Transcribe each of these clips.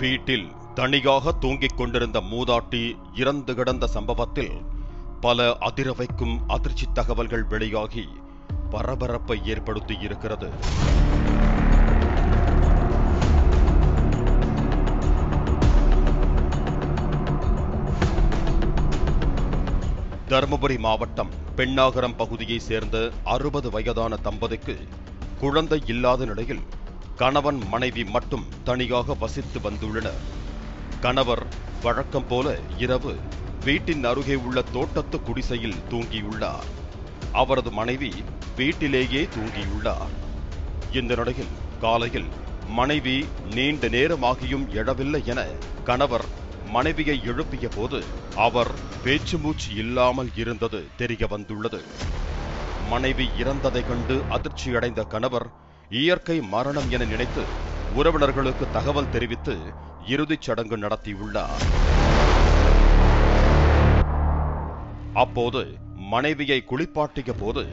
வீட்டில் தனியாக தூங்கிக் கொண்டிருந்த மூதாட்டி இறந்து கிடந்த சம்பவத்தில் பல அதிர வைக்கும் அதிர்ச்சி தகவல்கள் வெளியாகி பரபரப்பை ஏற்படுத்தி இருக்கிறது. தருமபுரி மாவட்டம் பெண்ணாகரம் பகுதியை சேர்ந்த 60 வயதான தம்பதிக்கு குழந்தை இல்லாத நிலையில் கணவன் மனைவி மட்டும் தனியாக வசித்து வந்துள்ளனர். கணவர் வழக்கம் போல இரவு வீட்டின் அருகே உள்ள தோட்டத்து குடிசையில் தூங்கியுள்ளார். அவரது மனைவி வீட்டிலேயே தூங்கியுள்ளார். இந்த நிலையில் காலையில் மனைவி நீண்ட நேரமாகியும் எழவில்லை என கணவர் மனைவியை எழுப்பிய போது அவர் பேச்சு மூச்சு இல்லாமல் இருந்தது தெரிய வந்துள்ளது. மனைவி இறந்ததை கண்டு அதிர்ச்சியடைந்த கணவர் இயற்கை மரணம் என நினைத்து உறவினர்களுக்கு தகவல் தெரிவித்து இறுதிச் சடங்கு நடத்தியுள்ளார். அப்போது மனைவியை குளிப்பாட்டிய போது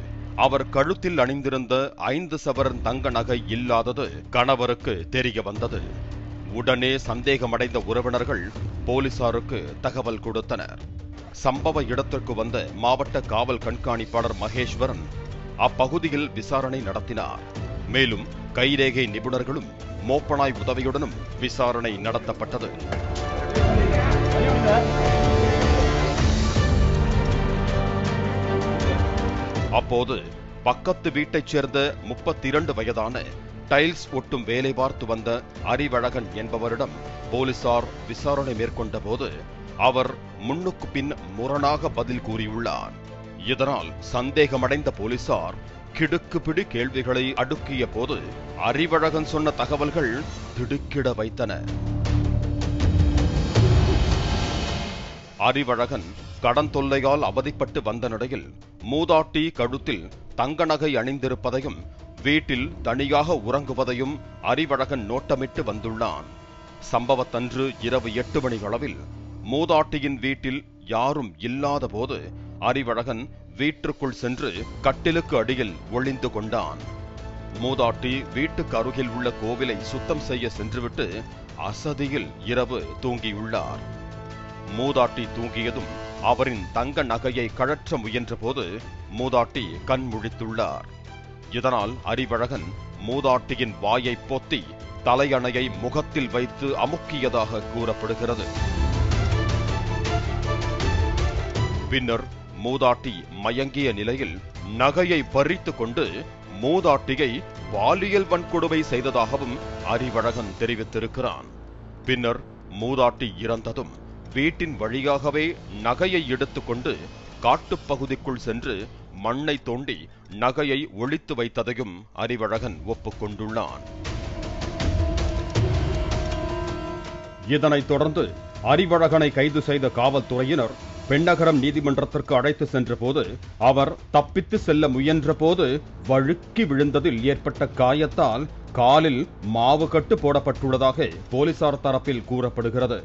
அவர் கழுத்தில் அணிந்திருந்த 5 சவரன் தங்க நகை இல்லாதது கணவருக்கு தெரிய வந்தது. உடனே சந்தேகமடைந்த உறவினர்கள் போலீசாருக்கு தகவல் கொடுத்தனர். சம்பவ இடத்திற்கு வந்த மாவட்ட காவல் கண்காணிப்பாளர் மகேஸ்வரன் அப்பகுதியில் விசாரணை நடத்தினார். மேலும் கைரேகை நிபுணர்களும் மோப்பனாய் உதவியுடனும் விசாரணை நடத்தப்பட்டது. அப்போது பக்கத்து வீட்டைச் சேர்ந்த 32 வயதான டைல்ஸ் ஒட்டும் வேலை பார்த்து வந்த அறிவழகன் என்பவரிடம் போலீசார் விசாரணை மேற்கொண்ட போது அவர் முன்னுக்கு பின் முரணாக பதில் கூறியுள்ளார். இதனால் சந்தேகமடைந்த போலீசார் கிடுக்குப்பிடி கேள்விகளை அடுக்கிய போது அறிவழகன் சொன்ன தகவல்கள் திடுக்கிட வைத்தன. அறிவழகன் கடன் தொல்லையால் அவதிப்பட்டு வந்த நிலையில் மூதாட்டி கழுத்தில் தங்க நகை அணிந்திருப்பதையும் வீட்டில் தனியாக உறங்குவதையும் அறிவழகன் நோட்டமிட்டு வந்துள்ளான். சம்பவத்தன்று இரவு 8 மணி அளவில் மூதாட்டியின் வீட்டில் யாரும் இல்லாத போது அறிவழகன் வீட்டிற்குள் சென்று கட்டிலுக்கு அடியில் ஒளிந்து கொண்டான். மூதாட்டி வீட்டுக்கு அருகில் உள்ள கோவிலை சுத்தம் செய்ய சென்றுவிட்டு அசதியில் இரவு தூங்கியுள்ளார். மூதாட்டி தூங்கியதும் அவரின் தங்க நகையை கழற்ற முயன்ற போது மூதாட்டி கண் முழித்துள்ளார். இதனால் அறிவழகன் மூதாட்டியின் வாயை பொத்தி தலையணையை முகத்தில் வைத்து அமுக்கியதாக கூறப்படுகிறது. பின்னர் மூதாட்டி மயங்கிய நிலையில் நகையை பறித்து கொண்டு மூதாட்டியை பாலியல் வன்கொடுமை செய்ததாகவும் அறிவழகன் தெரிவித்திருக்கிறான். பின்னர் மூதாட்டி இறந்ததும் வீட்டின் வழியாகவே நகையை எடுத்துக்கொண்டு காட்டுப்பகுதிக்குள் சென்று மண்ணை தோண்டி நகையை ஒளித்து வைத்ததையும் அறிவழகன் ஒப்புக்கொண்டுள்ளான். இதனைத் தொடர்ந்து அறிவழகனை கைது செய்த காவல்துறையினர் பெண்ணகரம் நீதிமன்றத்திற்கு அழைத்து சென்ற போது அவர் தப்பித்து செல்ல முயன்ற போது வழுக்கி விழுந்ததில் ஏற்பட்ட காயத்தால் காலில் மாவு கட்டு போடப்பட்டுள்ளதாக போலீசார் தரப்பில் கூறப்படுகிறது.